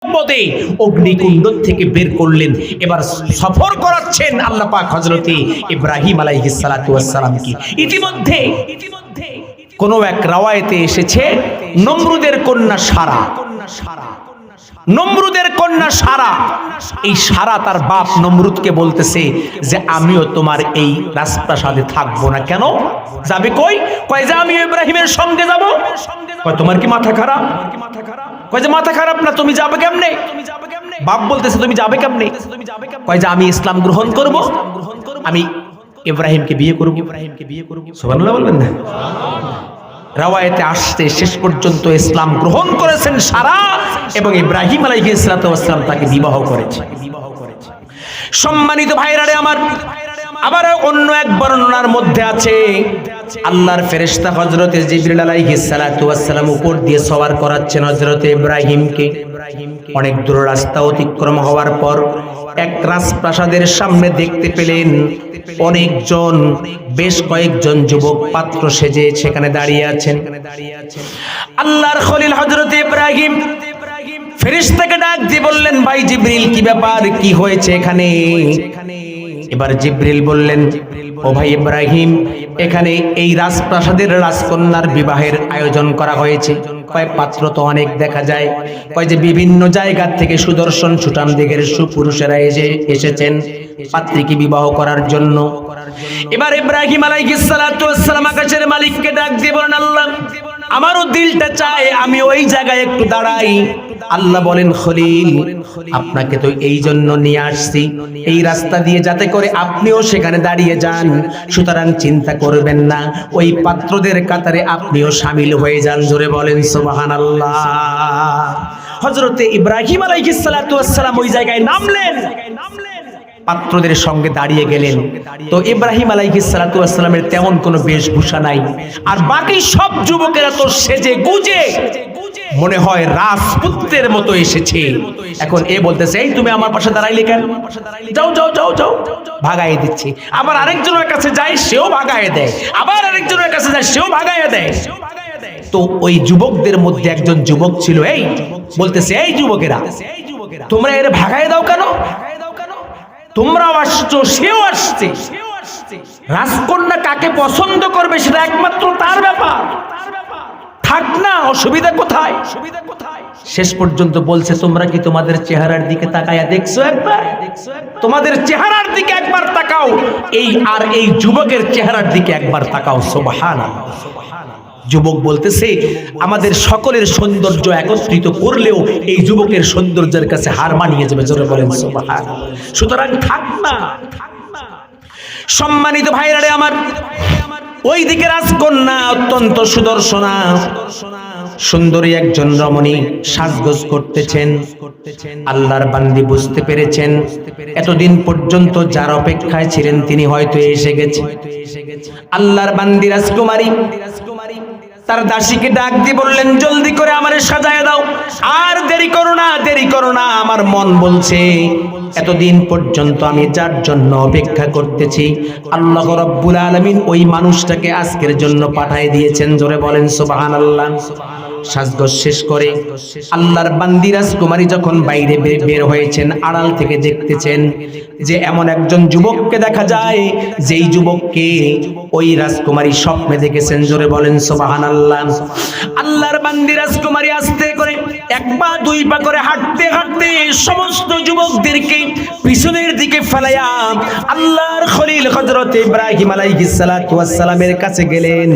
পদে অগ্নিকুণ্ড থেকে বের করলেন। এবার সফর করাচ্ছেন আল্লাহ পাক হযরতে ইব্রাহিম আলাইহিস সালাতু ওয়াস সালামকে। ইতিমধ্যে কোন এক রাওয়ায়াতে এসেছে নমরুদের কন্যা সারা, নমরুদের কন্যা সারা, এই সারা তার বাপ নমরুদকে বলতেছে যে আমিও তোমার এই রাজপ্রাসাদে থাকবো না। কেন যাবে? কই? কয় যে আমি ইব্রাহিমের সঙ্গে যাব। কয় তোমার কি মাথা খারাপ? কয় যে মাথা খারাপ না, তুমি যাবে কেমনে? বাপ বলতেছে তুমি যাবে কেমনে? কয় যে আমি ইসলাম গ্রহণ করব, আমি ইব্রাহিমকে বিয়ে করব। সুবহানাল্লাহ বলবেন না? রাওয়ায়াতে আসছে শেষ পর্যন্ত ইসলাম গ্রহণ করেছেন সারা এবং ইব্রাহিম আলাইহিস সালাতু ওয়াস সালাম তাকে বিবাহ করেছে। সম্মানিত ভাইরা রে আমার, আবার অন্য এক বর্ণনার মধ্যে আছে আল্লাহর ফেরেশতা হযরতে জিবরিল আলাইহিস সালাতু ওয়াস সালাম উপর দিয়ে সওয়ার করাচ্ছেন হযরতে ইব্রাহিমকে। অনেক দূর রাস্তা অতিক্রম হওয়ার পর এক রাজপ্রাসাদের সামনে দেখতে পেলেন অনেকজন, বেশ কয়েকজন যুবক পাত্র সেজে সেখানে দাঁড়িয়ে আছেন। আল্লাহর খলিল হযরতে ইব্রাহিম ফেরেশতাকে ডাক দিয়ে বললেন, ভাই জিবরিল, কি ব্যাপার, কি হয়েছে এখানে? এবার জিবরিল বললেন, ও ভাই ইব্রাহিম, এখানে এই রাজপ্রাসাদের রাজকন্যার বিবাহের আয়োজন করা হয়েছে। কয় পাত্র তো অনেক দেখা যায়, কয় যে বিভিন্ন জায়গা থেকে সুদর্শন সুঠাম দিকের সুপুরুষেরা এসেছেন পাত্রীকে বিবাহ করার জন্য। এবার ইব্রাহিম আলাইহিস সালাতু ওয়াস সালাম আকাশের মালিককে ডাক দিয়ে বলেন, আল্লাহ, আমারও দিলটা চায় আমি ওই জায়গায় একটু দাঁড়াই। আল্লাহ বলেন, খলিল, আপনাকে তো এই জন্য নিয়ে আসছি, এই রাস্তা দিয়ে যাতে করে আপনিও সেখানে দাঁড়িয়ে যান। সুতরাং চিন্তা করবেন না, ওই পাত্রদের কাতারে আপনিও শামিল হয়ে যান। জোরে বলেন সুবহানাল্লাহ। হযরতে ইব্রাহিম আলাইহিস সালাতু ওয়াস সালাম ওই জায়গায় নামলেন, পাত্রদের সঙ্গে দাঁড়িয়ে গেলেন। তো ইব্রাহিম আলাইহিস সালাতু ওয়াস সালামের তেমন কোনো বেশভূষা নাই, আর বাকি সব যুবকেরা তো সেজে গুজে মনে হয় রাজপুত্রের মতো এসেছে। এখন এ বলতেছে, এই তুমি আমার পাশে দাঁড়াইলে কেন? যাও যাও যাও যাও, ভাগায় দিচ্ছি। আবার আরেকজনের কাছে যায়, সেও ভাগায় দেয়। আবার আরেকজনের কাছে যায়, সেও ভাগায় দেয়। তো ওই যুবকদের মধ্যে একজন যুবক ছিল, এই বলতেছে, এই যুবকেরা, তোমরা এর ভাগায় দাও কেন? তোমরাও আসছো, সেও আসছে। রাজকন্যা কাকে পছন্দ করবে সেটা একমাত্র তার ব্যাপার, থাক না, অসুবিধা কোথায়? শেষ পর্যন্ত বলছে, তোমরা কি তোমাদের চেহারার দিকে তাকায়া দেখছো? একবার তোমাদের চেহারার দিকে একবার তাকাও, এই যুবকের চেহারার দিকে একবার তাকাও। সুবহানাল্লাহ। যুবক বলতেছে, আমাদের সকলের সৌন্দর্য একত্রিত করলেও এই যুবকের সৌন্দর্যের কাছে হার মানিয়ে যাবে। জোরে বলেন সুবহানাল্লাহ। সুতরাং থাক না। সম্মানিত ভাইরা রে আমার, ওই দিকে রাজকন্যা অত্যন্ত সুদর্শনা সুন্দরী একজন রমণী সাজগোজ করতেছেন। আল্লাহর বান্দি বুঝতে পেরেছেন এতদিন পর্যন্ত যার অপেক্ষায় ছিলেন তিনি হয়তো এসে গেছে। আল্লাহর বান্দি রাজকুমারী তার দাসীকে ডাক দিয়ে বললেন, জলদি করে আমারে সাজায় দাও, আর দেরি করো না, দেরি করো না। আমার মন বলছে এতদিন পর্যন্ত আমি যার জন্য অপেক্ষা করতেছি আল্লাহ রাব্বুল আলামিন ওই মানুষটাকে আজকের জন্য পাঠিয়ে দিয়েছেন। জোরে বলেন সুবহানাল্লাহ। সাজগোজ শেষ করে আল্লাহর বান্দি রাজকুমারী যখন বাইরে বের হয়েছেন, আড়াল থেকে দেখতেছেন যে এমন একজন যুবককে দেখা যায়, যেই যুবককে ওই রাজকুমারী স্বপ্নে দেখেছেন। জোরে বলেন সুবহানাল্লাহ। আল্লাহর বান্দি রাজকুমারী আস্তে করে এক পা দুই পা করে হাঁটতে হাঁটতে সমস্ত যুবকদেরকে পিছনের দিকে ফেলাইয়া আল্লাহর খলিল হযরত ইব্রাহিম আলাইহিস সালাতু ওয়াস সালামের কাছে গেলেন।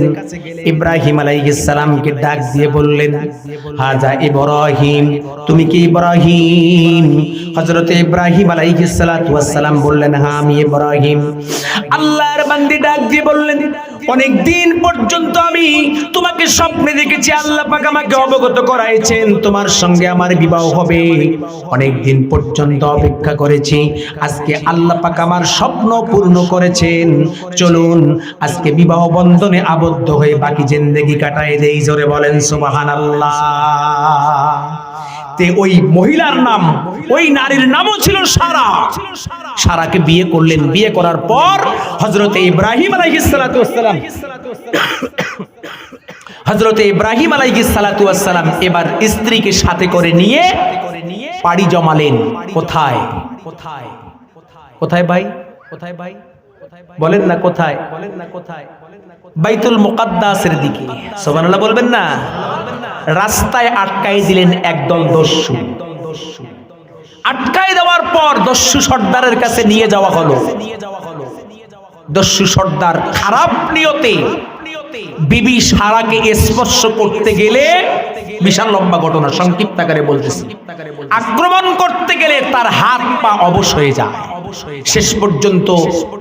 ইব্রাহিম আলাইহিস সালামকে ডাক দিয়ে বললেন, হাজা ইব্রাহিম, তুমি কি ইব্রাহিম? হযরত ইব্রাহিম আলাইহিস সালাতু ওয়াস সালাম বললেন, হ্যাঁ আমি ইব্রাহিম। আল্লাহর বান্দি ডাক দিয়ে বললেন, অনেক দিন পর্যন্ত আমি তোমাকে স্বপ্নে দেখেছি, আল্লাহ পাক আমাকে অবগত করাইছেন তোমার সঙ্গে আমার বিবাহ হবে। অনেক দিন পর্যন্ত অপেক্ষা করেছি, আজকে আল্লাহ পাক আমার স্বপ্ন পূর্ণ করেছেন। চলুন আজকে বিবাহ বন্ধনে আবদ্ধ হয়ে বাকি জিন্দেগি কাটায় দেই। জোরে বলেন সুবহানাল্লাহ। তে ওই মহিলার নাম, ওই নারীর নামও ছিল সারা। সারাকে বিয়ে করলেন। বিয়ে করার পর হযরত ইব্রাহিম আলাইহিস সালাতু ওয়াস সালাম হযরত ইব্রাহিম আলাইহিস সালাতু ওয়াস সালাম এবার স্ত্রীকে সাথে করে নিয়ে পাড়ি জমালেন কোথায়? কোথায় ভাই? বলেন না কোথায়? বাইতুল মুকাদ্দাসের দিকে। সুবহানাল্লাহ বলবেন না? রাস্তায় আটকাই দিলেন একদল দস্যু। আটকাই দেওয়ার পর দস্যু সর্দারের কাছে নিয়ে যাওয়া হলো। দস্যু সর্দার খারাপ নিয়তে বিবি সারাকে স্পর্শ করতে গেলে, বিশাল লম্বা ঘটনা, সংক্ষিপ্ত আকারে বলতেছি, আক্রমণ করতে গেলে তার হাত পা অবশ হয়ে যায়। শেষ পর্যন্ত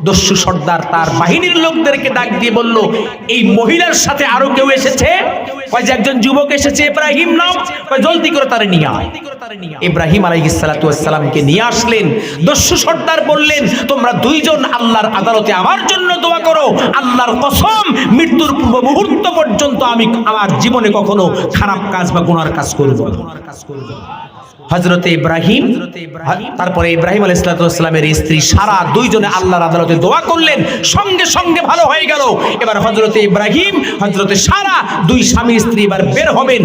দস্যু সর্দার তার বাহিনীর লোকদেরকে ডাক দিয়ে বলল, এই মহিলার সাথে আরো কেউ এসেছে? কয় যে একজন যুবক এসেছে, ইব্রাহিম নাম, কয় জলদি করে তারে নিয়ে আয়। ইব্রাহিম আলাইহিস সালাতু ওয়াস সালামকে নিয়ে আসলেন। দস্যু সর্দার বললেন, তোমরা দুইজন আল্লাহর আদালতে আমার জন্য দোয়া করো। আল্লাহর কসম, মৃত্যুর পূর্ব মুহূর্ত পর্যন্ত আমি আমার জীবনে কখনো খারাপ কাজ বা গুনার কাজ করব না। হযরতে ইব্রাহিম, তারপরে ইব্রাহিম আলাইহিস সালাতু ওয়াস সালামের স্ত্রী সারা দুইজনে আল্লাহর আদালতে দোয়া করলেন, সঙ্গে সঙ্গে ভালো হয়ে গেল। এবার হযরতে ইব্রাহিম, হযরতে সারা, দুই স্বামী স্ত্রী এবার বের হবেন।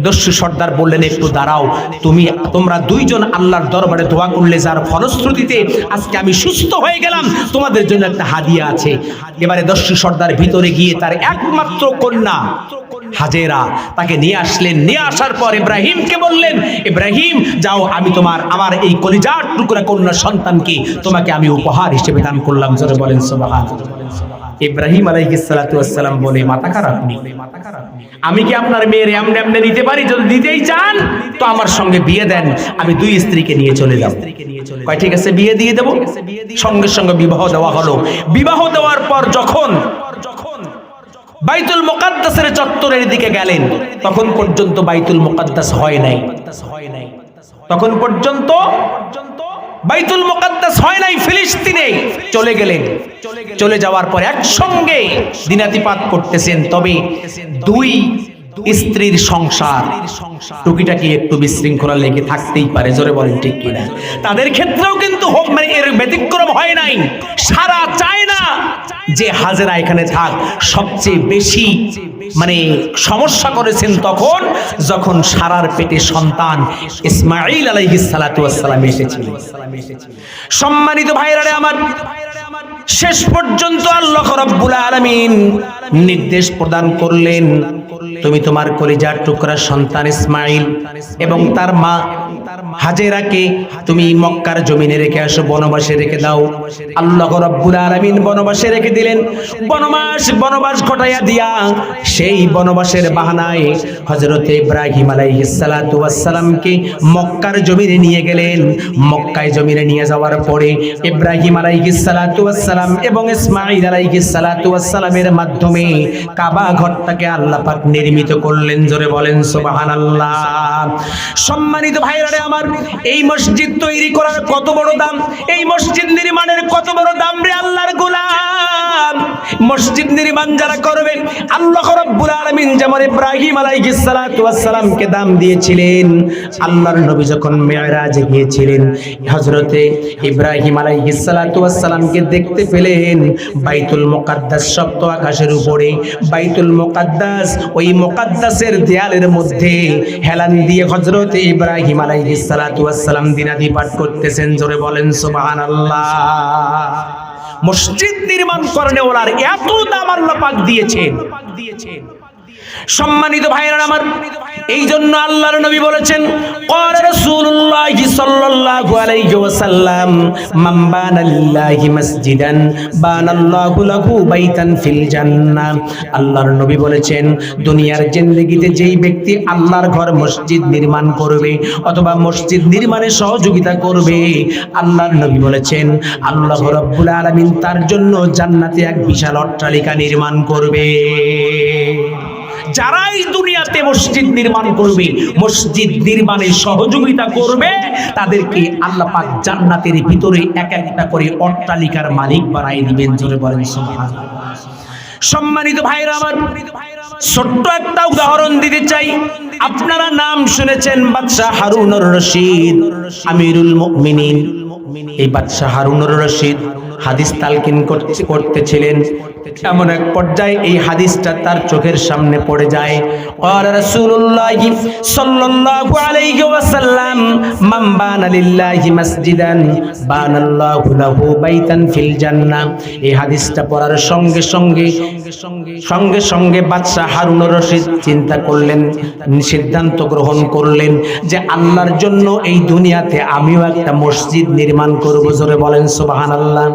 দস্যু সর্দার বললেন, একটু দাঁড়াও, তোমরা দুইজন আল্লাহর দরবারে দোয়া করলে যার ফলশ্রুতিতে আজকে আমি সুস্থ হয়ে গেলাম, তোমাদের জন্য একটা হাদিয়া আছে। এবারে দস্যু সর্দার ভিতরে গিয়ে তার একমাত্র কন্যা হাজেরা তাকে নিয়ে আসলেন। নিয়ে আসার পর ইব্রাহিমকে বললেন, ইব্রাহিম যাও, আমি আমার এই কলিজার টুকরা কন্যা সন্তানকে তোমাকে আমি উপহার হিসেবে দান করলাম। জোরে বলেন সুবহানাল্লাহ। ইব্রাহিম আলাইহিস সালাতু ওয়াস সালাম বলে, মাথা খারাপ নেই, আমি কি আপনার মেয়ের এমনি এমনি নিতে পারি? যদি দিতেই চান তো আমার সঙ্গে বিয়ে দেন, আমি দুই স্ত্রীকে নিয়ে চলে যাব। কয় ঠিক আছে, বিয়ে দিয়ে দেব। সঙ্গে সঙ্গে বিবাহ দেওয়া হলো। বিবাহ দেওয়ার পর যখন বাইতুল মুকাদ্দাসের চত্বরের দিকে গেলেন, তখন পর্যন্ত বাইতুল মুকাদ্দাস হয় নাই। তখন পর্যন্ত বাইতুল মুকাদ্দাস হয় নাই, ফিলিস্তিনে চলে গেলেন। চলে যাওয়ার পর একসঙ্গে দিনাতিপাত করতেছেন। তবে দুই স্ত্রীর সংসার টুকিটাকি একটু বিশৃঙ্খলা লেগে থাকতেই পারে। জোরে বলেন ঠিক কিনা? তাদের ক্ষেত্রেও কিন্তু এর ব্যতিক্রম হয় নাই। সারা চায় না যে হাজেরা এখানে থাক। সবচেয়ে বেশি সমস্যা করেছেন তখন যখন সারার পেটে সন্তান ইসমাঈল আলাইহিস সালাতু ওয়াস সালাম এসেছিলেন। সম্মানিত ভাইরা আমার, শেষ পর্যন্ত আল্লাহ রাব্বুল আলামিন নির্দেশ প্রদান করলেন, তুমি তোমার কলিজার টুকরা সন্তান ইসমাঈল এবং তার মা হাজেরাকে তুমি মক্কার জমিনে রেখে আসো, বনবাসে রেখে দাও। আল্লাহ রাব্বুল আলামিন বনবাসে রেখে দিলেন। বনবাস ঘটাইয়া দিয়া সেই বনবাসের বাহানায় হযরতে ইব্রাহিম আলাইহিস সালাতু ওয়াস সালামকে মক্কার জমিনে নিয়ে গেলেন। মক্কায় জমিনে নিয়ে যাওয়ার পরে ইব্রাহিম আলাইহিস সালাতু ওয়াস সালাম এবং ইসমাঈল আলাইহিস সালাতু ওয়াস সালামের মাধ্যমে কাবা ঘরটাকে আল্লাহ পাক নির্মিত করলেন। জোরে বলেন সুবহানাল্লাহ। সম্মানিত ভাইরা আমার, এই মসজিদ তৈরি করার কত বড় দাম, এই মসজিদ নির্মাণের কত বড় দাম রে আল্লাহর গোলাম। মসজিদ নির্মাণ যারা করবে, আল্লাহ রাব্বুল আলামিন যেমন ইব্রাহিম আলাইহিস সালাতু ওয়াস সালামকে দাম দিয়েছিলেন। আল্লাহর নবী যখন মিরাজে গিয়েছিলেন, হযরতে ইব্রাহিম আলাইহিস সালাতু ওয়াস সালামকে দেখতে পেলেন বাইতুল মুকাদ্দাস সপ্ত আকাশের উপরে। বাইতুল মুকাদ্দাস, ওই মুকাদ্দাসের দেয়ালের মধ্যে হেলান দিয়ে হযরতে ইব্রাহিম আলাইহিস সালাতু ওয়াস সালাম দিনাদি পাঠ করতেছেন। জোরে বলেন সুবহানাল্লাহ। মসজিদ নির্মাণ করনে ওনার এত দাম আল্লাহ পাক দিয়েছেন। সম্মানিত ভাইরা আমার, এই জন্য আল্লাহর নবী বলেছেন, ক্বালা রাসূলুল্লাহ সাল্লাল্লাহু আলাইহি ওয়াসাল্লাম, মান বানা লিল্লাহি মাসজিদান বানাল্লাহু লাহু বাইতান ফিল জান্নাহ। আল্লাহর নবী বলেছেন, দুনিয়ার জিন্দেগিতে যেই ব্যক্তি আল্লাহর ঘর মসজিদ নির্মাণ করবে অথবা মসজিদ নির্মাণে সহযোগিতা করবে, আল্লাহর নবী বলেছেন আল্লাহ রাব্বুল আলামিন তার জন্য জান্নাতে এক বিশাল অট্টালিকা নির্মাণ করবে। যারাই দুনিয়াতে মসজিদ নির্মাণ করবে, মসজিদ নির্মাণে সহযোগিতা করবে, তাদেরকে আল্লাহ পাক জান্নাতের ভিতরে এক একটা করে অট্টালিকার মালিক বানাই দিবেন। জোরে বলেন সুবহানাল্লাহ। সম্মানিত ভাইরা আমার, ছোট্ট একটা উদাহরণ দিতে চাই। আপনারা নাম শুনেছেন বাদশা হারুনুর রশিদ, আমিরুল মুমিনিন। এই বাদশাহ হারুনুর রশিদ হাদিস তালকিন করতেছিলেন। এমন এক পর্যায়ে এই হাদিসটা তার চোখের সামনে পড়ে যায়। ক্বালা রাসূলুল্লাহ সাল্লাল্লাহু আলাইহি ওয়াসাল্লাম মান বানা লিল্লাহি মাসজিদান বানাল্লাহু লাহু বাইতান ফিল জান্নাহ। এই হাদিসটা পড়ার সঙ্গে সঙ্গে বাদশাহ হারুনুর রশিদ চিন্তা করলেন, সিদ্ধান্ত গ্রহণ করলেন যে আল্লাহর জন্য এই দুনিয়াতে আমিও একটা মসজিদ নির্মাণ করব। জোরে বলেন সুবহানাল্লাহ।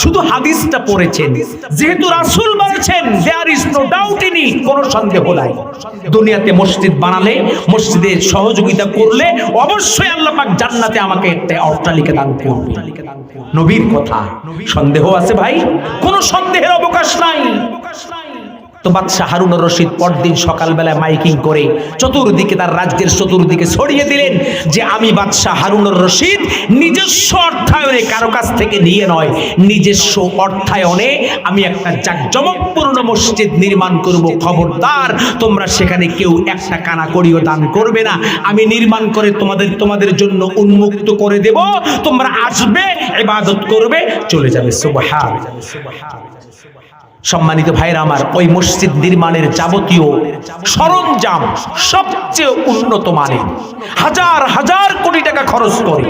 শুধু হাদিসটা পড়েছেন, যেহেতু রাসূল বলেছেন there is no doubt in it, কোনো সন্দেহ নাই। দুনিয়াতে মসজিদ বানালে, মসজিদের সহযোগিতা করলে অবশ্যই আল্লাহ পাক জান্নাতে আমাকে একটা অট্টালিকা দান করবে। নবীর কথা, সন্দেহ আছে ভাই? কোনো সন্দেহের অবকাশ নাই। তো বাদশাহ হারুনুর রশিদ পরদিন সকালবেলায় মাইকিং করে চতুর্দিকে, তার রাজ্যের চতুর্দিকে ছড়িয়ে দিলেন যে আমি বাদশাহ হারুনুর রশিদ নিজস্ব অর্থায়নে, কারো কাছ থেকে নিয়ে নয়, নিজস্ব অর্থায়নে আমি একটা জাঁকজমকপূর্ণ মসজিদ নির্মাণ করব। খবরদার তোমরা সেখানে কেউ একটা কানা করিও দান করবে না। আমি নির্মাণ করে তোমাদের জন্য উন্মুক্ত করে দেব, তোমরা আসবে, ইবাদত করবে, চলে যাবে। সুবহানাল্লাহ। সম্মানিত ভাইরা আমার, ওই মসজিদ নির্মাণের যাবতীয় সরঞ্জাম সবচেয়ে উন্নত মানের, হাজার হাজার কোটি টাকা খরচ করে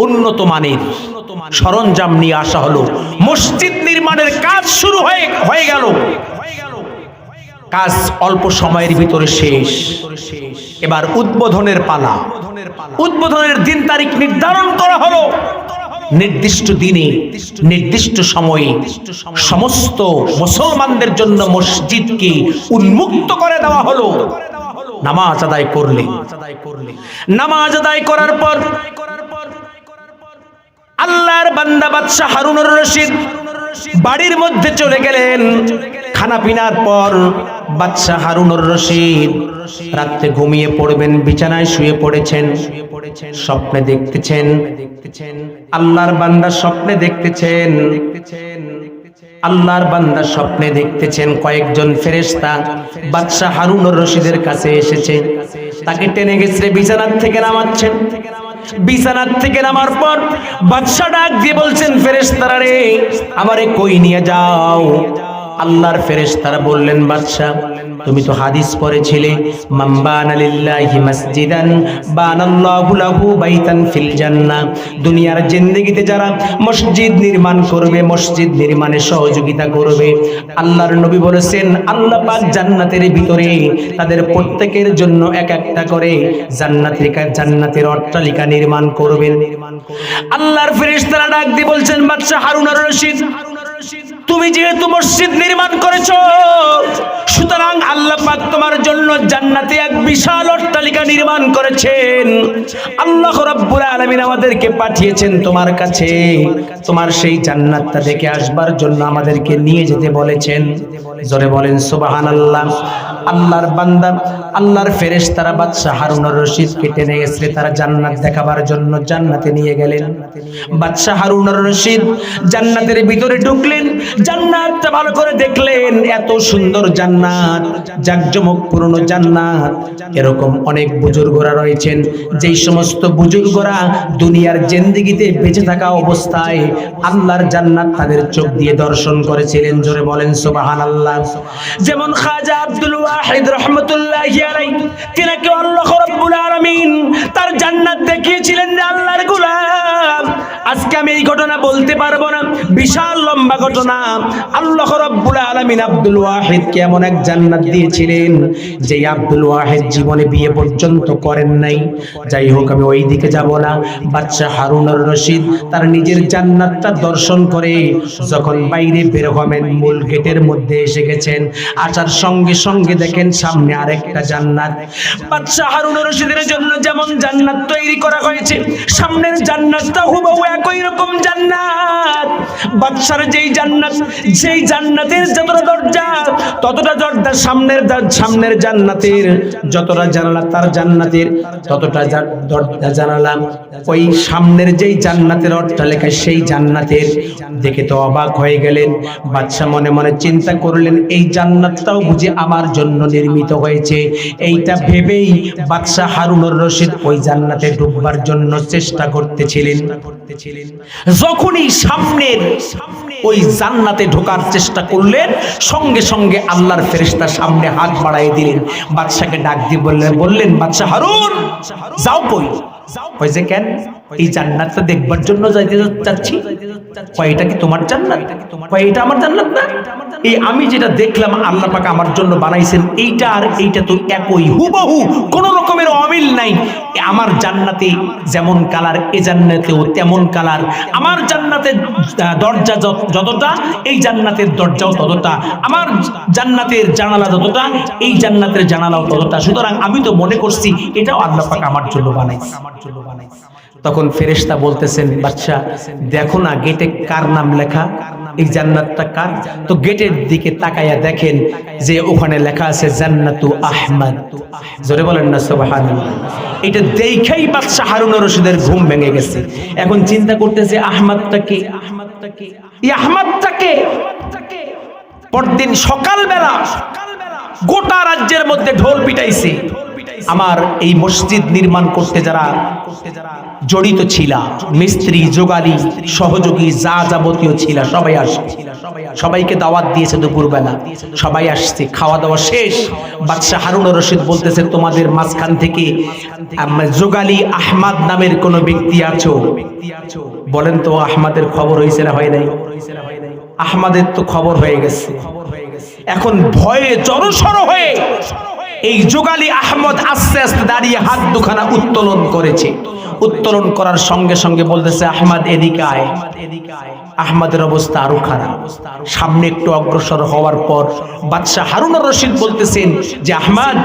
উন্নত মানের সরঞ্জাম নিয়ে আসা হলো। মসজিদ নির্মাণের কাজ শুরু হয়ে গেল। কাজ অল্প সময়ের ভিতরে শেষ। এবার উদ্বোধনের পালা। উদ্বোধনের দিন তারিখ নির্ধারণ করা হলো। নির্দিষ্ট দিনে, নির্দিষ্ট সময়ে সমস্ত মুসলমানদের জন্য মসজিদকে উন্মুক্ত করে দেওয়া হলো। নামাজ আদায় করলে, নামাজ আদায় করার পর আল্লাহর বান্দা বাদশাহ হারুনুর রশিদ বাড়ির মধ্যে চলে গেলেন। খানা পিনার পর বাদশাহ হারুনুর রশিদ রাতে ঘুমিয়ে পড়বেন, বিছানায় শুয়ে পড়েছেন। স্বপ্নে দেখতেছেন, আল্লাহর বান্দা স্বপ্নে দেখতেছেন, আল্লাহর বান্দা স্বপ্নে দেখতেছেন কয়েকজন ফেরেশতা বাদশাহ হারুনুর রশিদের কাছে এসেছে, তাকে টেনে গেছে বিছানার থেকে নামাচ্ছেন। বিছানার থেকে নামার পর বাদশাহ ডাক দিয়ে বলছেন, ফেরেশতারা রে, আমারে কই নিয়ে যাও? আল্লাহর ফেরেশতারা বললেন, বাদশাহ তুমি তো হাদিস পড়েছিলে, মান বানা লিল্লাহি মাসজিদান বানাল্লাহু লাহু বাইতান ফিল জান্নাহ। দুনিয়ার জিন্দেগিতে যারা মসজিদ নির্মাণ করবে, মসজিদ নির্মাণে সহযোগিতা করবে, আল্লাহর নবী বলেছেন আল্লাহ পাক জান্নাতের ভিতরে তাদের প্রত্যেকের জন্য এক একটা করে জান্নাতের অট্টালিকা নির্মাণ করবেন। আল্লাহর ফেরেশতারা ডাক দিয়ে বলছেন, বাদশাহ হারুনুর রশিদ, তুমি যেহেতু মসজিদ নির্মাণ করেছো, সুতরাং আল্লাহ পাক তোমার জন্য জান্নাতে এক বিশাল অট্টালিকা নির্মাণ করেছেন। আল্লাহ রাব্বুল আলামিন আমাদেরকে পাঠিয়েছেন তোমার কাছে, তোমার সেই জান্নাতটা দেখে আসবার জন্য আমাদেরকে নিয়ে যেতে বলেছেন। জোরে বলেন সুবহানাল্লাহ। আল্লাহর বান্দা, আল্লাহর ফেরেশতারা বাদশাহ হারুনুর রশিদকে টেনে গেছে তারা জান্নাত দেখাবার জন্য, জান্নাতে নিয়ে গেলেন। বাদশাহ হারুনুর রশিদ জান্নাতের ভিতরে ঢুকলেন, জান্নাতটা ভালো করে দেখলেন। এত সুন্দর জান্নাত, জাঁকজমকপূর্ণ জান্নাত। এরকম অনেক বুজুর্গরা রয়েছেন, যেই সমস্ত বুজুর্গরা দুনিয়ার জিন্দেগিতে বেঁচে থাকা অবস্থায় আল্লাহর জান্নাত তাদের চোখ দিয়ে দর্শন করেছিলেন। জোরে বলেন সুবহানাল্লাহ। যেমন খাজা আব্দুল ওয়াহিদ রাহমাতুল্লাহি আলাইহি, তিনাকে আল্লাহ রাব্বুল আলামিন তার জান্নাত দেখিয়েছিলেন। আল্লাহর গোলাম, আজকে আমি এই ঘটনা বলতে পারবো না, বিশাল লম্বা ঘটনা। আল্লাহ রাব্বুল আলামিন আব্দুল ওয়াহিদকে এমন এক জান্নাত দিয়েছিলেন যে আব্দুল ওয়াহিদ জীবনে বিয়ে পর্যন্ত করেন নাই। যাই হোক, আমি ওই দিকে যাব না। বাদশাহ হারুনুর রশিদ তার নিজের জান্নাতটা দর্শন করে যখন বাইরে বের হবেন, মূল গেটের মধ্যে এসে গেছেন। আসার সঙ্গে সঙ্গে দেখেন সামনে আরেকটা জান্নাত। বাদশাহ হারুনুর রশিদের জন্য যেমন জান্নাত তৈরি করা হয়েছে, সামনের জান্নাতটা হুবহু একই রকম জান্নাত। বাদশার যেই জান্নাতের যতটা দরজা ততটা দরজা, সামনের জান্নাতের যতটা জানালা তার জান্নাতের ততটা দরজা জানালা। ওই সামনের যেই জান্নাতের অট্টালিকা সেই জান্নাতের দেখে তো অবাক হয়ে গেলেন। বাদশা মনে মনে চিন্তা করলেন এই জান্নাতটাও বুঝি আমার জন্য নির্মিত হয়েছে। এইটা ভেবেই বাদশা হারুনুর রশিদ ওই জান্নাতে ঢুকবার জন্য চেষ্টা করতেছিলেন। যখনই সামনের ওই জান্নাতে ঢোকার চেষ্টা করলেন, সঙ্গে সঙ্গে আল্লাহর ফেরেশতা সামনে হাত বাড়ায় দিলেন। বাদশাকে ডাক দিয়ে বললেন বাদশা হারুন, যাও কই? ওই যে কেন? এই জান্নাতটা দেখবার জন্য যাইতে যাচ্ছি। এটা কি তোমার জান্নাত? এটা আমার জান্নাত না। এই আমি যেটা দেখলাম আল্লাহ পাক আমার জন্য বানাইছেন, এইটা আর এইটা তো একই, হুবহু, কোন রকমের অমিল নাই। আমার জান্নাতে যেমন কালার এই জান্নাতেও তেমন কালার। আমার জান্নাতের দরজা যতটা এই জান্নাতের দরজাও ততটা। আমার জান্নাতের জানালা যতটা এই জান্নাতের জানালাও ততটা। সুতরাং আমি তো মনে করছি এটাও আল্লাহ পাক আমার জন্য বানাইছে। তখন ফেরেশতা বলতেছেন বাদশা দেখো না গেটে কার নাম লেখা, এই জান্নাতটা কার? তো গেটের দিকে তাকায়া দেখেন যে ওখানে লেখা আছে জান্নাতু আহমদ। জোরে বলেন না সুবহানাল্লাহ। এটা দেখেই বাদশা হারুনুর রশিদের ঘুম ভেঙে গেছে। এখন চিন্তা করতেছে আহমদটা কে? এই আহমদটা কে? পরদিন সকালবেলা গোটা রাজ্যের মধ্যে ঢোল পিটাইছে। আমার এই মসজিদ নির্মাণ করতে যারা জড়িত ছিল, মিস্ত্রি, যোগালী, সহযোগী যা যাবতীয় ছিল সবাই আসছে। সবাইকে দাওয়াত দিয়েছে দুপুরবেলা, সবাই আসছে। খাওয়া দাওয়া শেষ। বাদশা হারুনুর রশিদ বলতেছে তোমাদের মাঝখান থেকে যোগালী আহমদ নামের কোন ব্যক্তি আছো? বলেন তো আহমদের খবর হয়েছে না হয় নাই? আহমদের তো খবর হয়ে গেছে। এখন ভয়ে জড়সড় হয়ে এই যোগালী আহমদ আস্তে আস্তে দাঁড়িয়ে হাত দুখানা উত্তোলন করেছে। উত্তোলন করার সঙ্গে সঙ্গে বলতেছে আহমদ এদিকে আয়। আহমদের অবস্থা আরো খারাপ। সামনে একটু অগ্রসর হওয়ার পর বাদশা হারুনুর রশিদ বলতেছেন যে আহমদ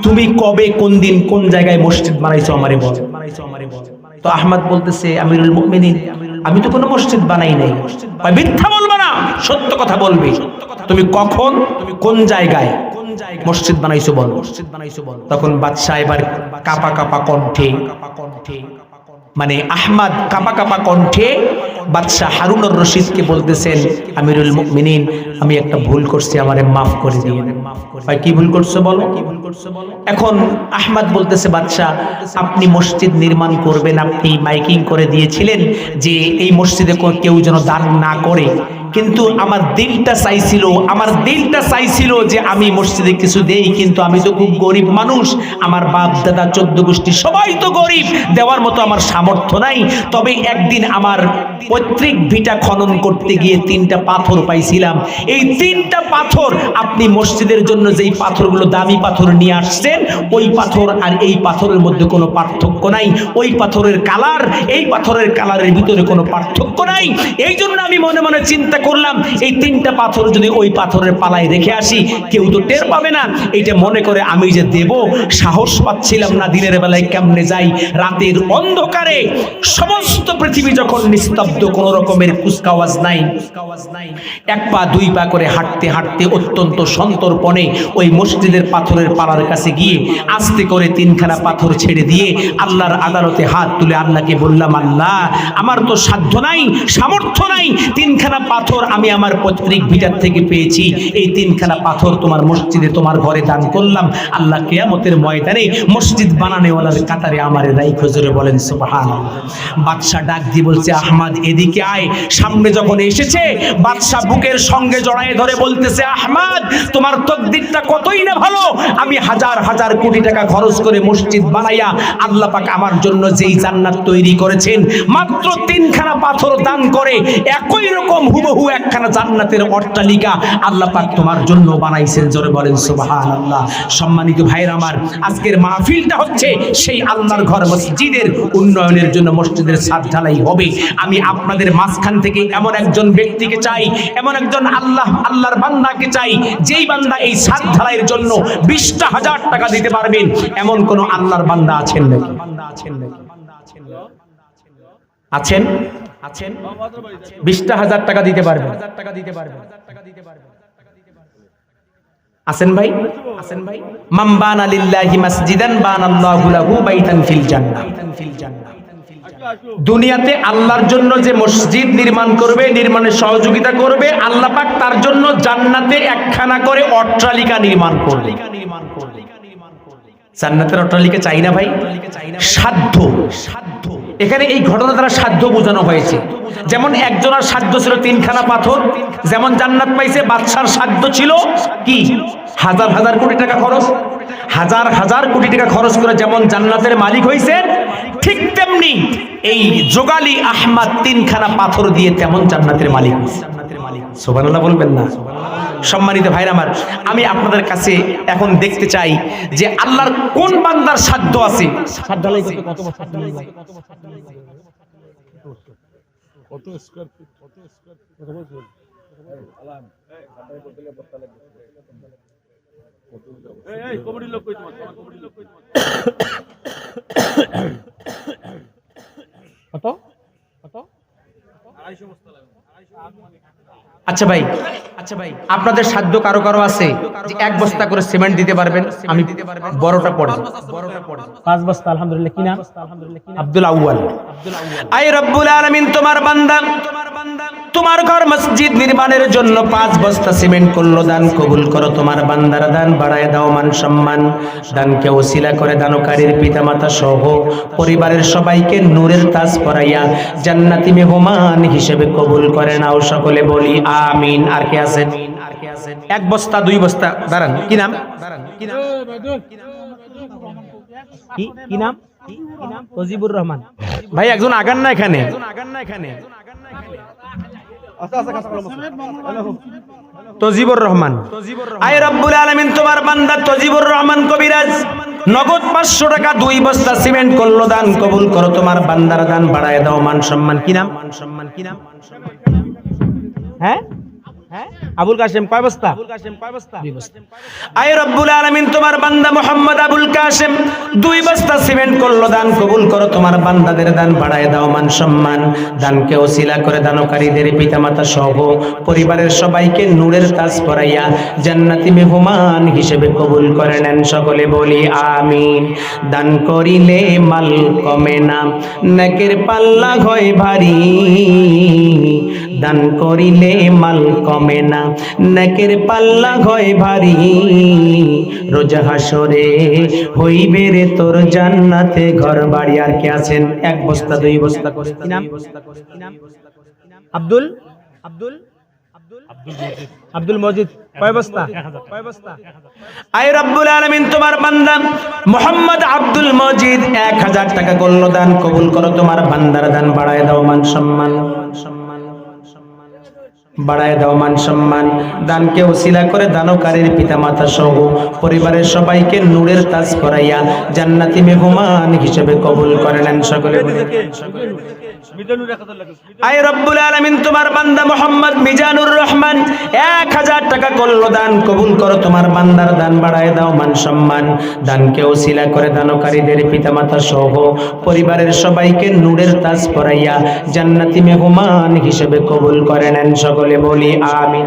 তুমি কবে, কোন দিন, কোন জায়গায় মসজিদ বানাইছো আমারে বল। তো আহমদ বলতেছে আমিরুল মুমিনিন আমি তো কোনো মসজিদ বানাই নাই। মিথ্যা বলবে না, সত্য কথা বলবে। তুমি কখন, তুমি কোন জায়গায় মসজিদ বানাইছো বল। তখন বাদশা এবার কাপা কাপা কণ্ঠে, মানে আহমদ কাপা কাপা কণ্ঠে বাদশা হারুনুর রশিদকে বলতেছেন আমিরুল মুমিনিন আমি একটা ভুল করছি, আমারে মাফ করে দিন। ভাই কি ভুল করছো বলো? এখন আহমদ বলতেছে বাদশা আপনি মসজিদ নির্মাণ করবেন, আপনি মাইকিং করে দিয়েছিলেন যে এই মসজিদে কেউ যেন দান না করে, কিন্তু আমার দিলটা চাইছিল যে আমি মসজিদে কিছু দেই, কিন্তু আমি তো খুব গরিব মানুষ, আমার বাপ দাদা 14 গোষ্ঠী সবাই তো গরিব, দেওয়ার মতো আমার সামর্থ্য নাই। তবে একদিন আমার পৈতৃক ভিটা খনন করতে গিয়ে 3টা পাথর পাইছিলাম। এই 3টা পাথর আপনি মসজিদের জন্য যেই পাথরগুলো দামি পাথর নিয়ে আসছেন, ওই পাথর আর এই পাথরের মধ্যে কোনো পার্থক্য নাই। ওই পাথরের কালার এই পাথরের কালারের ভিতরে কোনো পার্থক্য নাই। এই জন্য আমি মনে মনে চিন্তা করলাম এই 3টা পাথর যদি ওই পাথরের পালায় রেখে আসি কেউ তো টের পাবে না। এইটা মনে করে আমি যে দেব সাহস পাচ্ছিলাম না। দিনের বেলায় কেমনে যাই, রাতের অন্ধকারে সমস্ত পৃথিবী যখন নিস্তব্ধ, কোনো রকমের কুচকাওয়াজ নাই, 1 পা 2 পা করে হাঁটতে হাঁটতে অত্যন্ত সন্তর্পণে ওই মসজিদের পাথরের পাড়ার কাছে গিয়ে আস্তে করে 3খানা পাথর ছেড়ে দিয়ে আল্লাহর আদালতে হাত তুলে আল্লাহকে বললাম আল্লাহ আমার তো সাধ্য নাই, সামর্থ্য নাই, 3খানা পাথর আমি আমার পৈতৃক ভিটার থেকে পেয়েছি, এই 3খানা পাথর তোমার মসজিদে তোমার ঘরে দান করলাম। আল্লাহ কিয়ামতের ময়দানে মসজিদ বানানেওয়ালার কাতারে আমারে রাইখো। জোরে বলেন সুবহানাল্লাহ। বাদশা ডাক দিয়ে বলছে আহমদ এদিকে আয়। সামনে যখন এসেছে বাদশা বুকের সঙ্গে জড়ায়ে ধরে বলতেছে আহমদ তোমার তকদিরটা কতই না ভালো। আমি হাজার হাজার কোটি টাকা খরচ করে মসজিদ বানাইয়া আল্লাহ পাক আমার জন্য যেই জান্নাত তৈরি করেছেন, মাত্র 3খানা পাথর দান করে একই রকম হুবহু একখানা জান্নাতের অট্টালিকা আল্লাহ পাক তোমার জন্য বানাইছেন। জোরে বলেন সুবহানাল্লাহ। সম্মানিত ভাইরা আমার, আজকের মাহফিলটা হচ্ছে সেই আল্লাহর ঘর মসজিদের উন্নয়নের জন্য মসজিদের ছাদ ঢালাই হবে। আমি আপনাদের মাঝখান থেকে এমন একজন ব্যক্তিকে চাই, এমন একজন আল্লাহর বান্দাকে চাই, যেই বান্দা এই ছাদ ঢালাইয়ের জন্য 20,000 টাকা দিতে পারবেন। এমন কোন আল্লাহর বান্দা আছেন নাকি? আছেন? আছেন 20,000 টাকা দিতে পারবেন? আছেন ভাই? মান বানা লিল্লাহি মাসজিদান বানাল্লাহু লাহু বাইতান ফিল জান্নাহ। দুনিয়াতে আল্লাহর জন্য যে মসজিদ নির্মাণ করবে, নির্মাণে সহযোগিতা করবে, আল্লাহ পাক তার জন্য জান্নাতে একখানা করে অট্টালিকা নির্মাণ করবে। জান্নাতের অট্টালিকা চাই না ভাই? সাধ্য। এখানে এই ঘটনা দ্বারা সাধ্য বোঝানো হয়েছে। যেমন একজনের সাধ্য ছিল 3খানা পাথর, যেমন জান্নাত পাইছে, বাদশার সাধ্য ছিল কি? হাজার হাজার কোটি টাকা খরচ। হাজার হাজার কোটি টাকা খরচ করে যেমন জান্নাতের মালিক হয়েছেন, ঠিক তেমনি এই যোগালী আহমদ 3খানা পাথর দিয়ে তেমন জান্নাতের মালিক হয়েছে। সুবহানাল্লাহ বলবেন না? সম্মানিত ভাইরা আমার, আমি আপনাদের কাছে এখন দেখতে চাই যে আল্লাহর কোন বান্দার সাধ্য আছে। আচ্ছা ভাই, আপনাদের সাধ্য কারো কারো আছে যে 1 বস্তা করে সিমেন্ট দিতে পারবেন? আমি বড়টা পড়ে 5 বস্তা। আলহামদুলিল্লাহ। কি নাম? আব্দুল আউয়াল। আয় রব্বুল আলামিন, তোমার বান্দা তোমার ঘর মসজিদ নির্মাণের জন্য 5 বস্তা সিমেন্ট করলো, দান কবুল করো। তোমার বান্দার দান বাড়ায় দাও, মান সম্মান। দানকে ওসিলা করে দানকারীর পিতামাতা সহ পরিবারের সবাইকে নূরের তাজ পরাইয়া জান্নাতি মেহমান হিসেবে কবুল করে নাও। সকলে বলি আমিন। আর কে আছেন? 1 বস্তা 2 বস্তা দাঁড়ান। কি নাম? কি নাম? তজিবুর রহমান। ভাই একজন আগান না এখানে। তজিবুর রহমান। আয় রব্বুল আলামিন, তোমার বান্দা তজিবুর রহমান কবিরাজ নগদ 500 টাকা 2 বস্তা সিমেন্ট করলো, দান কবুল করো। তোমার বান্দার দান বাড়ায় দাও, মান সম্মান। কি নাম? হ্যাঁ, আবুল কাশেম। কয় বস্তা? 2 বস্তা। আয় রব্বুল আলামিন, তোমার বান্দা মোহাম্মদ আবুল কাশেম 2 বস্তা সিমেন্ট করলো, দান কবুল করো। তোমার বান্দাদের দান বাড়ায় দাও, মান সম্মান। দানকে ওসিলা করে দানকারীদের পিতামাতা সহ পরিবারের সবাইকে নূরের তাজ পরাইয়া জান্নাতি মেহমান হিসেবে কবুল করে নেন। সকলে বলি আমিন। দান করিলে মাল কমে না, নেকের পাল্লা হয় ভারী। দান করিলে মাল কমে না, নেকের পাল্লা হয় ভারী। রোজ হাসরে হইবে রে তোর জান্নাতে ঘর বাড়ি। আর কে আছেন? 1 বস্তা 2 বস্তা করে। কি নাম? আব্দুল মজিদ। কয় বস্তা? আয় রব্বুল আলামিন, তোমার বান্দা মোহাম্মদ আব্দুল মজিদ 1000 টাকা করলো, দান কবুল করো। তোমার বান্দার দান বাড়ায় দাও, মান সম্মান। বাড়ায় দাও, মান সম্মান। দানকে ওসিলা করে দানকারীর পিতামাতা সহ পরিবারের সবাইকে নূরের তাজ পরাইয়া জান্নাতি মেহমান হিসেবে কবুল করে নেন। সকলে আয় রব্বুল আলামিন, তোমার বান্দা মোহাম্মদ মিজানুর রহমান 1000 টাকা করলো, দান কবুল করো। তোমার বান্দার দান বাড়ায় দাও, মান সম্মান। দানকে ওসিলা করে দানকারীদের পিতামাতা সহ পরিবারের সবাইকে নূরের তাজ পরাইয়া জান্নাতি মেহমান হিসেবে কবুল করে নেন। সকলে বলি আমিন।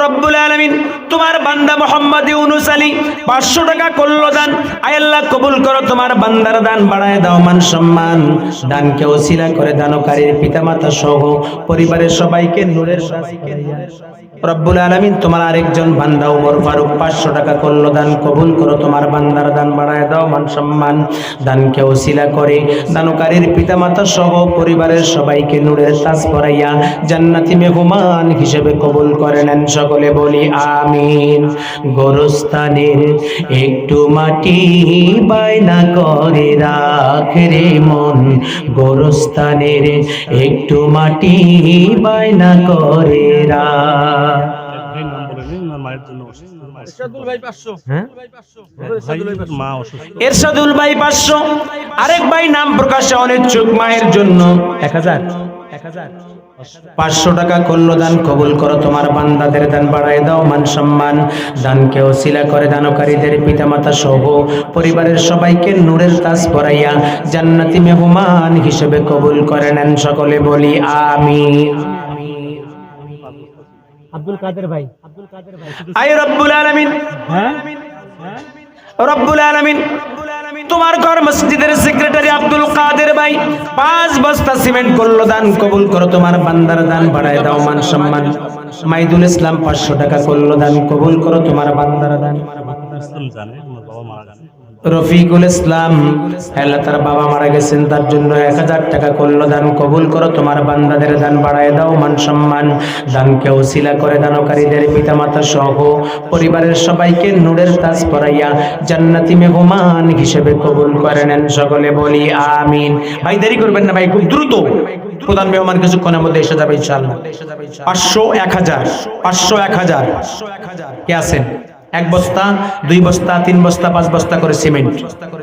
রব্বুল আলামিন, তোমার বান্দা মোহাম্মদ ইউনুস আলী 500 টাকা করলো, দান। আয় আল্লাহ কবুল করো। তোমার বান্দার দান বাড়ায় দাও, মান সম্মান। দানকে ওসিলা করে দানকারীর পিতামাতা সহ পরিবারের সবাইকে নূরের তাজ পরাইয়া। রব্বুল আলামিন, তোমার আরেকজন বান্দা ওমর ফারুক 500 টাকা করলো, দান কবুল করো। তোমার বান্দার দান বাড়ায় দাও, মান সম্মান। দানকে ওসিলা করে দানকারীর পিতামাতা সহ পরিবারের সবাইকে নূরের তাজ পরাইয়া জান্নাতি মেহমান হিসেবে কবুল করে নেন। সকলে বলি আমিন। গোরস্থানের একটু মাটি বায়না করে রাখ রে মন, গোরস্থানের একটু মাটি বায়না করে রাখ। এরশাদুল ভাই 500। আরেক ভাই নাম প্রকাশে অনিচ্ছুক, মায়ের জন্য 1000। 500 টাকা করলো দান কবুল করো তোমার বান্দাদের দান বাড়ায় দাও মান সম্মান দানকে ওসিলা করে দানকারীদের পিতামাতা সহ পরিবারের সবাইকে নূরের তাজ পরাইয়া জান্নাতি মেহমান হিসেবে কবুল করে নেন সকলে বলি আমিন। আব্দুল কাদের ভাই আয় রব্বুল আলামিন, রব্বুল আলামিন তোমার ঘর মসজিদের সেক্রেটারি আব্দুল কাদের ভাই 5 বস্তা সিমেন্ট করলো দান কবুল করো তোমার বান্দার দান বাড়ায় দাও মান সম্মান। মাইদুল ইসলাম 500 টাকা করলো দান কবুল করো তোমার বান্দার দান। রফিকুল ইসলাম আল্লাহ তার বাবা মারা গেছেন তার জন্য 1000 টাকা করলো দান কবুল করো তোমার বান্দাদের দান বাড়ায় দাও মান সম্মান। দানকে ওসিলা করে দানকারীদের পিতামাতা সহ পরিবারের সবাইকে নূরের তাজ পরাইয়া জান্নাতি মেহমান হিসেবে কবুল করে নেন সকলে বলি আমিন। ভাই দেরি করবেন না ভাই, খুব দ্রুত প্রধান মেহমান কিছুক্ষণের মধ্যে এসে যাবে ইনশাআল্লাহ। 500 1000 500 1000 কে আছেন? 1 বস্তা 2 বস্তা 3 বস্তা 5 বস্তা করে সিমেন্ট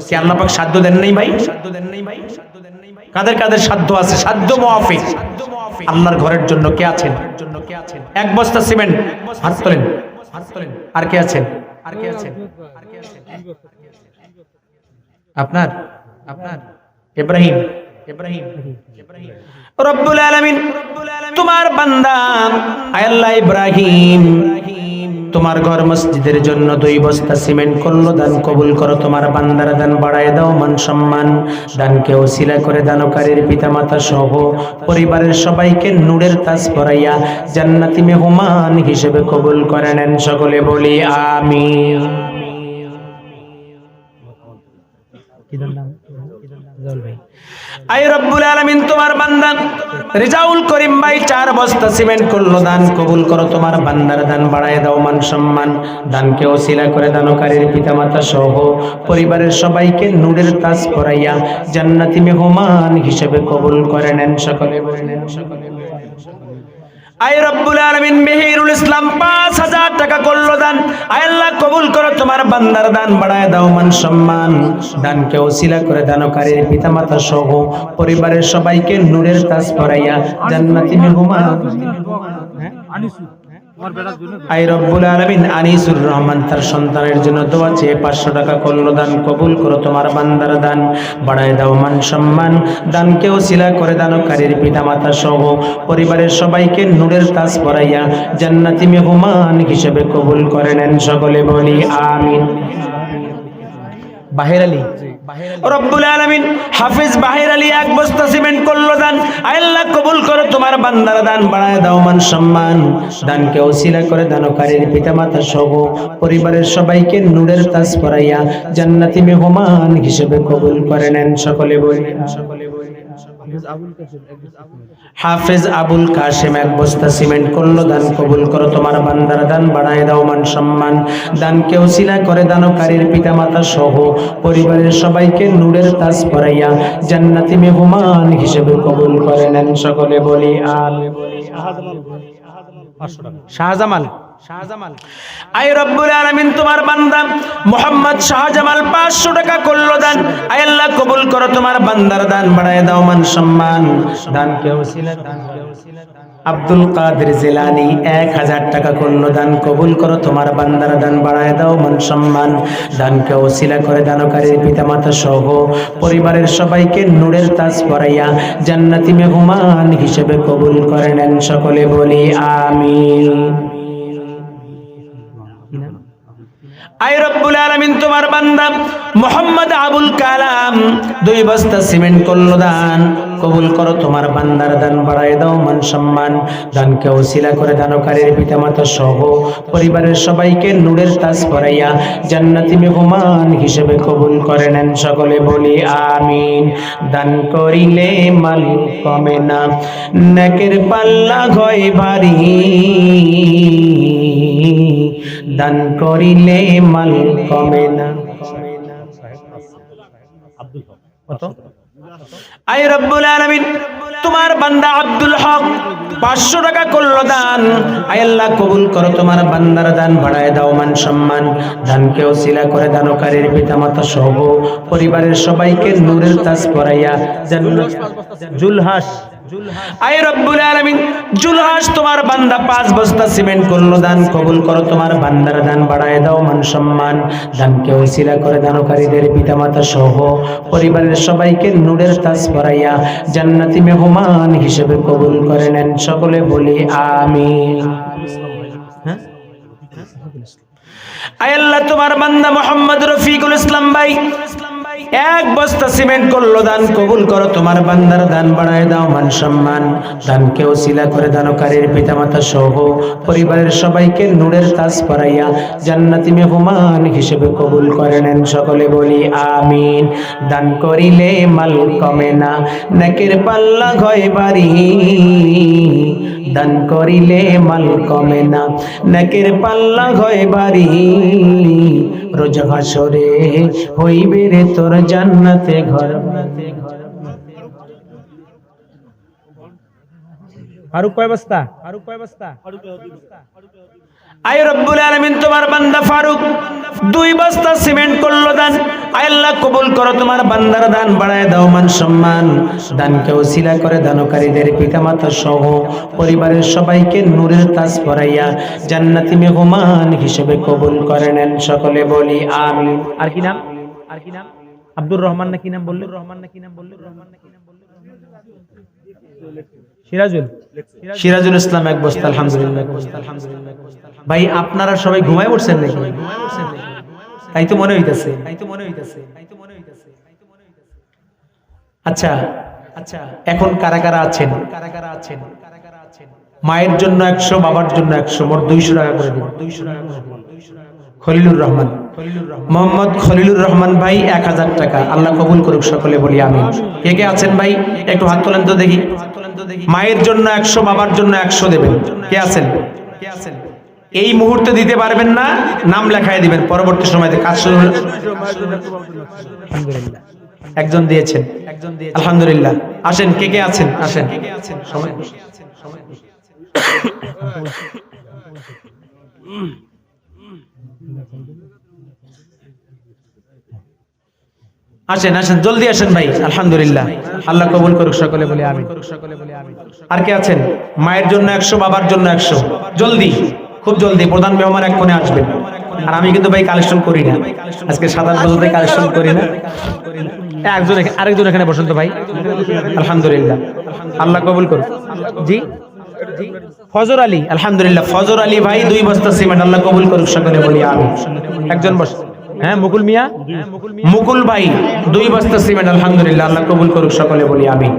কি আল্লাহ পাক সাধ্য দেন নাই ভাই? কাদের কাদের সাধ্য আছে? সাধ্য মুআফিক আল্লাহর ঘরের জন্য কে আছেন? 1 বস্তা সিমেন্ট হাত তোলেন, আর কে আছেন? আপনার ইব্রাহিম রব্বুল আলামিন তোমার বান্দা আয় আল্লাহ ইব্রাহিম তোমার ঘর মসজিদের জন্য 2 বস্তা সিমেন্ট করলো দান কবুল করো তোমার বান্দার দান বাড়ায় দাও মান সম্মান। দানকে ওসিলা করে দানকারীর পিতামাতা সহ পরিবারের সবাইকে নূরের তাজ পরাইয়া জান্নাতি মেহমান হিসেবে কবুল করে নেন সকলে বলি আমিন। আয় রব্বুল আলামিন তোমার বান্দা রিজাউল করিম ভাই 4 বস্তা সিমেন্ট করলো দান কবুল করো তোমার বান্দার দান বাড়ায় দাও মান সম্মান। দানকে ওসিলা করে দানকারীর পিতামাতা সহ পরিবারের সবাইকে নূরের তাজ পরাইয়া জান্নাতি মেহমান হিসেবে কবুল করে নেন সকলে বলে নেন সকলে। আয় রব্বুল আলামিন মেহেরুল ইসলাম 5000 টাকা করলো দান আয় আল্লাহ কবুল করো তোমার বান্দার দান বাড়ায় দাও মান সম্মান। দানকে ওসিলা করে দানকারীর পিতামাতা সহ পরিবারের সবাইকে নূরের তাজ পরাইয়া জান্নাতি মেহমান। আয় রব্বুল আলামিন আনিসুর রহমান তার সন্তানের জন্য দোয়া চেয়ে 500 টাকা করলো দান কবুল করো তোমার বান্দার দান বাড়ায় দাও মান সম্মান। দানকে ওসিলা করে দানকারীর পিতামাতা সহ পরিবারের সবাইকে নূরের তাজ পরাইয়া জান্নাতি মেহমান হিসেবে কবুল করে নেন সকলে বলি আমিন। বাহির আলী রব্বুল আলামিন হাফেজ বাহির আলী 1 বস্তা সিমেন্ট করলো দান আয় আল্লাহ কবুল করো তোমার বান্দার দান বাড়ায় দাও মান সম্মান। দানকে ওসিলা করে দানকারীর পিতামাতা সহ পরিবারের সবাইকে নূরের তাজ পরাইয়া জান্নাতি মেহমান হিসেবে কবুল করে নেন সকলে বলি। হাফেজ আবুল কাশেম 1 বস্তা সিমেন্ট করলো দান কবুল করো তোমার বান্দার দান বাড়ায় দাও মান সম্মান। দানকে ওসিলা করে দানকারীর পিতামাতা সহ পরিবারের সবাইকে নূরের তাজ পরাইয়া জান্নাতি মেহমান হিসেবে কবুল করে নেন সকলে বলি আমিন। শাহজামাল আয় রব্বুল আলামিন তোমার বান্দা মোহাম্মদ শাহজামাল 500 টাকা করলো দান আয় আল্লাহ কবুল করো তোমার বান্দার দান বাড়ায় দাও মান সম্মান। দানকে ওসিলা আব্দুল কাদের জিলানী 1000 টাকা করলো দান কবুল করো তোমার বান্দার দান বাড়ায় দাও মান সম্মান। দানকে ওসিলা করে দানকারীর পিতামাতা সহ পরিবারের সবাইকে নূরের তাজ পরাইয়া জান্নাতি মেহমান হিসেবে কবুল করে নেন সকলে বলি আমিন। আয় রব্বুল আলামিন তোমার বান্দা মোহাম্মদ আবুল কালাম 2 বস্তা সিমেন্ট করলো দান কবুল করো তোমার বান্দার দান বাড়ায় দাও মান সম্মান। দানকে ওসিলা করে দানকারীর পিতামাতা সহ পরিবারের সবাইকে নূরের তাজ পরাইয়া জান্নাতি মেহমান হিসেবে কবুল করে নেন সকলে বলি আমিন। দান করিলে মাল কমে না নেকের পাল্লা হয় ভারী, দান করিলে মাল কমে না। আয় রব্বুল আলামিন তোমার বান্দা আব্দুল হক 500 টাকা করলো দান আয় আল্লাহ কবুল করো তোমার বান্দার দান বাড়ায় দাও মান সম্মান। দানকে ওসিলা করে দানকারীর পিতামাতা সহ পরিবারের সবাইকে নূরের তাজ পরাইয়া জান্নাত। জুলহাস আয় রব্বুল আলামিন, জুলহাস তোমার বান্দা 5 বস্তা সিমেন্ট করলো দান কবুল করো, তোমার বান্দার দান বাড়ায় দাও, মান সম্মান দানকে ওসিলা করে দানকারীদের পিতামাতা সহ পরিবারের সবাইকে নূরের তাজ পরাইয়া জান্নাতি মেহমান হিসেবে কবুল করে নেন, সকলে বলি আমিন। আয় আল্লাহ, তোমার বান্দা মোহাম্মদ রফিকুল ইসলাম ভাই 1 বস্তা সিমেন্ট করলো দান কবুল করো, তোমার বান্দার দান বাড়ায় দাও, মান সম্মান দানকে ওসিলা করে দানকারীর পিতামাতা সহ পরিবারের সবাইকে নূরের তাজ পরাইয়া জান্নাতি মেহমান হিসেবে কবুল করে নেন, সকলে বলি আমিন। দান করিলে মাল কমে না, নেকের পাল্লা হয় ভারী, দান করিলে মাল কমে না, নেকের পাল্লা হয় ভারী, রোজ হাসরে হইবে রে তোর জান্নাতে ঘর। ফারুক কয় বস্তা? আয় রব্বুল আলামিন, তোমার বান্দা ফারুক 2 বস্তা সিমেন্ট করলো দান, আয় আল্লাহ কবুল করো, তোমার বান্দার দান বাড়ায় দাও, মান সম্মান দানকে ওসিলা করে দানকারীদের পিতামাতা সহ পরিবারের সবাইকে নূরের তাজ পরাইয়া জান্নাতি মেহমান হিসেবে কবুল করে নেন, সকলে বলি আমিন। আর কি নাম? আব্দুর রহমান না কি নাম বললেন? সিরাজুল ইসলাম 1 বস্তা। আলহামদুলিল্লাহ। ভাই আপনারা সবাই ঘুমায় পড়ছেন নাকি? তাই তো মনে হইতাছে। আচ্ছা, এখন কারা কারা আছেন? মায়ের জন্য 100, বাবার জন্য 100, মোট 200 টাকা করে দিন। খলিলুর রহমান, মোহাম্মদ খলিলুর রহমান ভাই 1000 টাকা, আল্লাহ কবুল করুক, সকলে বলি আমিন। কে কে আছেন ভাই একটু হাত তোলেন তো দেখি। মায়ের জন্য 100, বাবার জন্য 100 দেবেন। কে আছেন? এই মুহূর্তে দিতে পারবেন না, নাম লেখায় দিবেন, পরবর্তী সময়তে কাজ শুরু হলে। আলহামদুলিল্লাহ, একজন দিয়েছেন, আলহামদুলিল্লাহ। আসেন, কে কে আছেন? আসেন, আসেন, জলদি আসেন ভাই। আলহামদুলিল্লাহ, আল্লাহ কবুল করুক, সকলে বলি আমিন। আর কে আছেন? মায়ের জন্য 100, বাবার জন্য 100। জলদি, খুব জলদি, প্রধান মেহমান এক কোণে আসবেন। আর আমি কিন্তু ভাই কালেকশন করি না, আজকে 7-8 বছর থেকে কালেকশন করি না। আরেকজন এখানে বসেন তো ভাই। আলহামদুলিল্লাহ, আল্লাহ কবুল করুক। জি, ফজর আলী, আলহামদুলিল্লাহ, ফজর আলী ভাই 2 বস্তা সিমেন্ট, আল্লাহ কবুল করুক, সকলে বলি আমিন। একজন বস। হ্যাঁ, মুকুল মিয়া, মুকুল ভাই 2 বস্তা সিমেন্ট, আলহামদুলিল্লাহ, আল্লাহ কবুল করুক, সকলে বলি আমিন।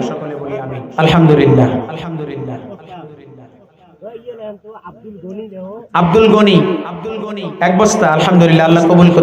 আলহামদুলিল্লাহ। আব্দুল গনি 1 বস্তা, আলহামদুলিল্লাহ, আল্লাহ কবুল করুক।